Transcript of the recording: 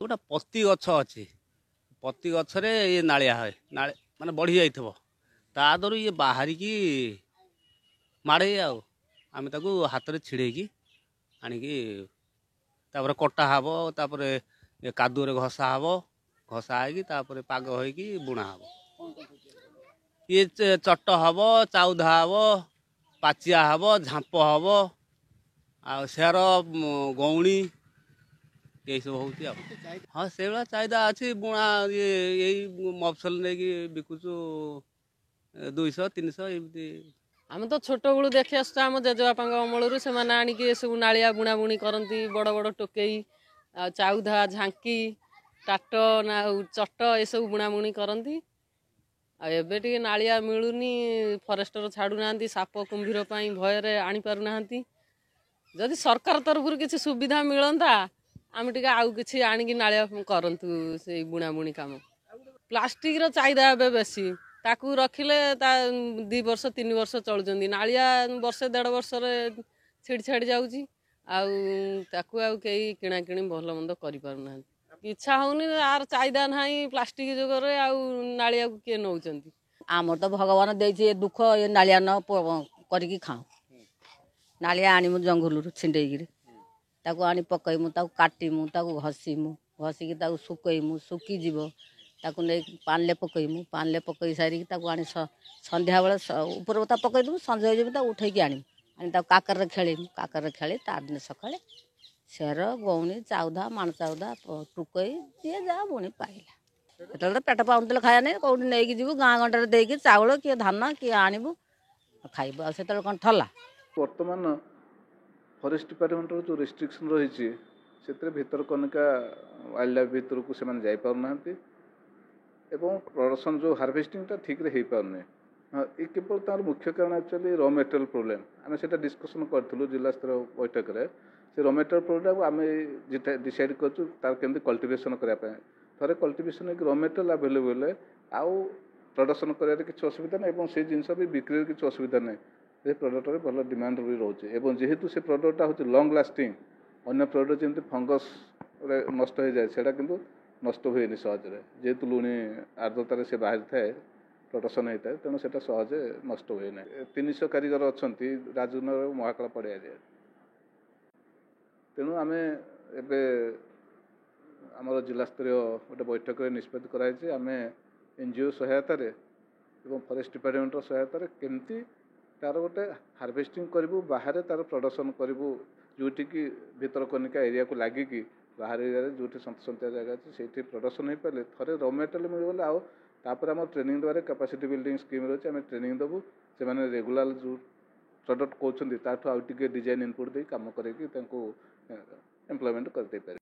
गोटे पत्ती गछ अच्छी पत्ती गछरे ये नालिया है नाले माने बढ़ी जाइथबो ता दरु ये बाहरिकी माड़े आम ताकू हाथ में छिड़ेकी आणिकी तापर कटा हब तापर कादुरे घसा हब घसा है पाग होगी बुणा हब ये चट हब चाउधा हब पाचिया हब झांप हब आ सेर गौणी यही सब हो हाँ से भाया चाहिदा अच्छी बुणा ये यही मफसल नहीं बिकुचु 200-300 एमती आम तो छोट बड़ू देखी आसुँ आम जेजेबापा अमलू से आणिकी सब नालिया बुणा बुणी करती बड़ बड़ टोकई चाउधा झांकी टाट ना चट ये सब बुणा बुणी करती एबे टे नालिया मिलूनी फरेस्टर छाड़ूना साप कुंभीर भय आनीपारना जदि सरकार तरफ किसी सुविधा मिलता आम टे आउ कि आणिकी नालिया करतु से बुणा बुणी काम प्लास्टिक रो चाहिदा ए बेसी ताकू रखिले 2 वर्ष 3 वर्ष चलुचंदी नालिया वर्षे 1.5 वर्ष छिड़ छाड़ जाऊँगी कई किणा किणी भल मंद कर पारना इच्छा होनी आर चाहिदा ना प्लास्टिक जुगरे नालिया किए नौ आम तो भगवान दे दुख ये नालिया न करके खाऊ नालिया आणमु जंगल छिंडेक आनी पकईमु काटमु घसीमु घसिकी सुकईमु सुखीज ताकू नहीं पानी पकईमु पानी पकई सारी आनी संध्या बेले ऊपर पकईदेमु संजे हो उठेकी आनी काकर खेलीमु काकर खेली तार दिन सका सेर गौणी चाउधा माण चाउधा टुकई जी जहाँ बुणी पाइला तो पेट पाउन खाया नहीं कौट नहीं जीव गाँ गंडे देकी चाउल किए धान किए आणबू खाइबू आ कौन ठला बर्तमान फॉरेस्ट डिपार्टमेंट जो रेस्ट्रिक्शन रही से भीतर कनिका वाइल्ड लाइफ भीतर को से जापारना एवं प्रोडक्शन जो हार्वेस्टिंग ठीक रे पारने ये केवल तार मुख्य कारण एक्चुअली रॉ मटेरियल प्रोब्लेम आम से डिस्कसन करूँ जिला स्तर बैठक में से रॉ मटेरियल प्रोब्लेम आम डिसाइड कर कल्टिवेशन करने थे कल्टिवेशन रॉ मटेरियल आवेलेबल आउ प्रोडक्शन कर किसी असुविधा नहीं से जिनस भी बिक्री किसी असुविधा नहीं से प्रोडक्ट में भल डिमांड भी रोचे जेहेतु से प्रोडक्टा हूँ लंग लास्टिंग अन्य प्रोडक्ट जमी फंगस नष्ट हो जाए सेटा किंतु नष्ट हुए सहजे जेहेतु लुणी आर्द्रतार से बाहरी थाए प्रोडक्शन होता है तेणु से सहजे नष्ट हुए ना 300 कारीगर अच्छा राजनगर महाकाल पड़िया तेणु आम एमर जिला स्तर गोटे बैठक में निष्पत्ति कराई आम एनजीओ सहायतार फॉरेस्ट डिपार्टमेंट सहायतार केमती तार गोटे हार्वेस्टिंग करूँ बाहर तार प्रोडक्शन करूँ जोटिकी भितरकनिका एरिया को लगिकी बाहर एरिया जो सतसंतिया जगह अच्छे से प्रोडक्शन हो पारे थे रॉ मटेरियल मिलगले आउे आम ट्रेनिंग देवार कैपेसिटी बिल्डिंग स्कीम रही आम ट्रेनिंग देवु से रेगुलर जो प्रडक्ट कहते आउे डिजाइन इनपुट दे कम करके एम्प्लॉयमेंट कर दे पारे।